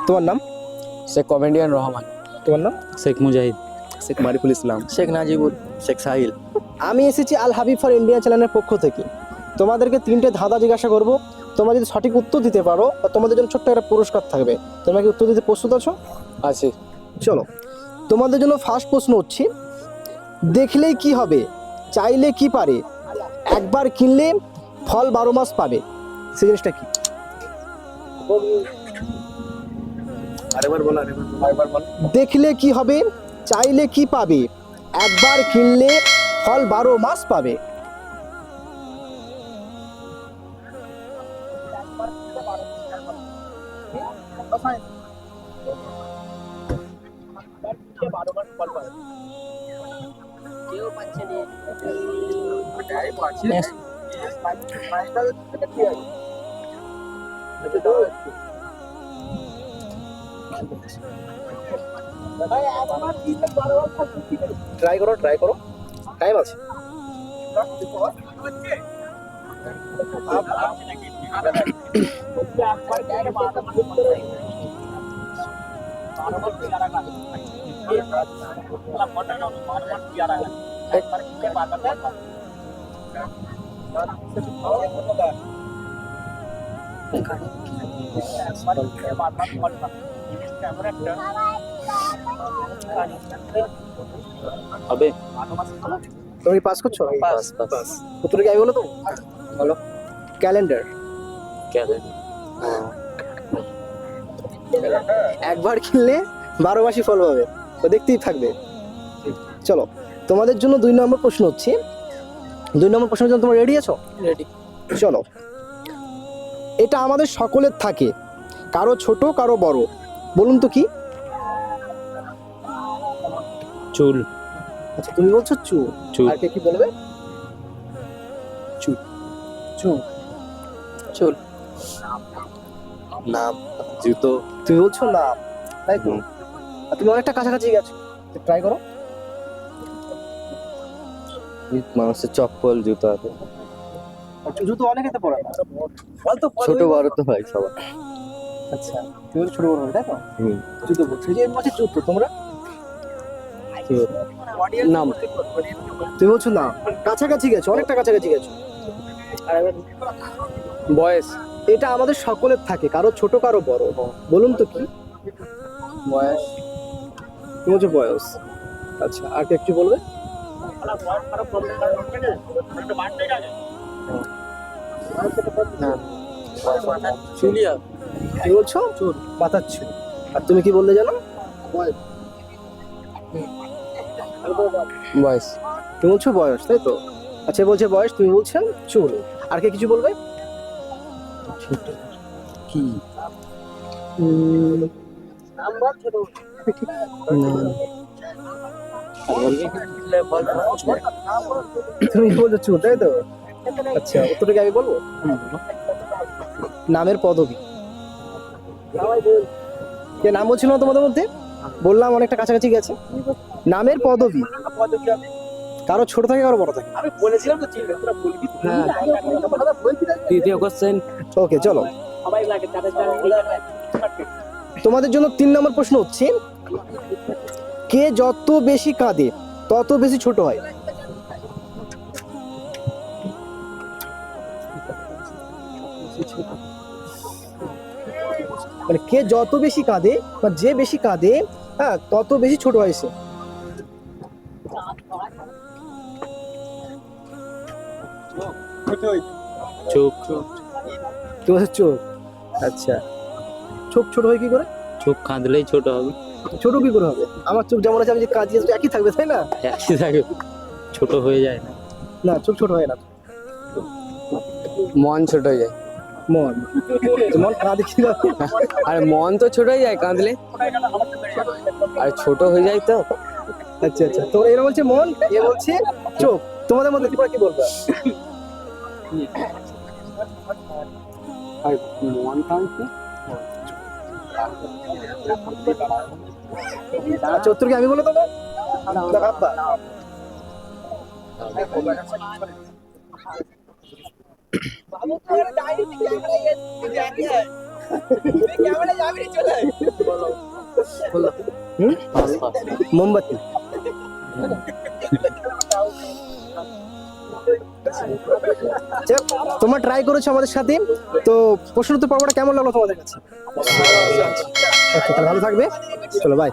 তোমার নাম? শেখ কমেডিয়ান রহমান। তোমার নাম? শেখ মুজাহিদ। শেখ মারিফুল ইসলাম। শেখ নাজিবুল। শেখ সাহিল। আমি এসেছি আল হাবিব ফর ইন্ডিয়া চ্যানেলের পক্ষ থেকে। তোমাদেরকে 3টে ধাঁধা জিজ্ঞাসা করব। তোমরা যদি সঠিক উত্তর দিতে পারো তোমাদের জন্য ছোট্ট একটা পুরস্কার থাকবে। তোমরা কি উত্তর দিতে প্রস্তুত আছো? আছে। চলো, তোমাদের জন্য ফার্স্ট প্রশ্ন হচ্ছে, দেখলেই কি হবে, চাইলে কি পারে, একবার কিনলে ফল 12 মাস পাবে, সেই জিনিসটা কি? আরেকবার বল। দেখলে কি হবে, চাইলে কি পাবে, একবার কিনলে ফল 12 মাস পাবে। ট্রাই করো, টাইম আছে। হবে। তুমি কি পাস করছো? পাস। উত্তর কি আমি বলো তো? বলো। ক্যালেন্ডার। ক্যালেন্ডার। একবার কিনলে 12 মাসই ফল পাবে, তো দেখতেই থাকবে। চলো, তোমাদের জন্য 2 নম্বর প্রশ্ন হচ্ছে। 2 নম্বর প্রশ্নের জন্য তোমরা রেডি আছো? রেডি। চলো, এটা আমাদের সকলের থাকে, কারো ছোট কারো বড়, বলুন তো কি? চুল। আচ্ছা, তুমি বলছো চুল। চুল। আর কে কি বলবে? চুল। চুল। চুল। নাম। জুতো। তুমি বলছো নাম, তাই তো? আর তুমি অনেকটা কাছাকাছি গেছো, ট্রাই করো। মানুষের চপ্পল, জুতো আছে। জুতো অনেকে তো পড়ে না। ছোট বড় তো হয় সবার। আচ্ছা, তুমি বলছো ছোট বড় হবে, তাই তো? হুম। জুতো বলছো, যে মাঝে জুতো, তোমরা নাম। তুমি বলছো না, কাছাকাছি গেছো, অনেকটা কাছাকাছি গেছো। বয়স। এটা আমাদের সকলের থাকে, কারো ছোট কারো বড়, বলুন তো কি? বয়স। তুমি বলছো বয়স। আচ্ছা, আর কে একটু বলবে? চুলিয়া। তুমি বলছো চুল, মাথার চুল। আর তুমি কি বললে জানো? বয়স। তুমি বলছো বয়স, তাই তো? আচ্ছা, বলছে বয়স, তুমি বলছেন চুল। আর কে কিছু বলবে? কি? তুমি বলছো চুল, তাই তো? আচ্ছা, উত্তরটা কি আমি বলবো? নামের পদবি। কে নাম বলছিল না তোমাদের মধ্যে? বললাম অনেকটা কাছাকাছি গেছে। নামের পদবি, কারো ছোট থাকে কারো বড় থাকে। আমি বলেছিলাম তো চিনবে, তোরা বলবি। হ্যাঁ, দ্বিতীয় কোশ্চেন। ওকে, চলো, তোমাদের জন্য 3 নম্বর প্রশ্ন হচ্ছে, কে যত বেশি কাঁদে তত বেশি ছোট হয়। মানে কে যত বেশি কাঁদে বা যে বেশি কাঁদে, হ্যাঁ, তত বেশি ছোট হয় সে। চোখ। কি বলছে? চোখ। আচ্ছা, চোখ ছোট হয় কি করে? চোখ কাঁদলেই ছোট হবে। ছোট কি করে হবে? আমার চোখ যেমন আছে, আমি যে কাঁদি একই থাকবে, তাই না? একই থাকে, ছোট হয়ে যায় না। না, চোখ ছোট হয় না। মন ছোট হয়ে যায়। মন, মন কাঁদে কি করে? আর মন তো ছোট হয়ে যায় কাঁদলে, আর ছোট হয়ে যায় তো। আচ্ছা আচ্ছা, তো এরা বলছে মন, এ বলছে চোখ। তোমাদের মধ্যে তোমরা কি বলবে? আর মন কাঁদছে। আচ্ছা, উত্তর কি আমি বলে দেবো? ক্যামেরা যাবি চলে হুম? মোমবাতি। যাক, তোমরা ট্রাই করেছো আমাদের সাথে, তো প্রশ্ন উত্তর পর্বটা কেমন লাগলো তোমাদের কাছে? আচ্ছা, তাহলে ভালো থাকবে, চলো বাই।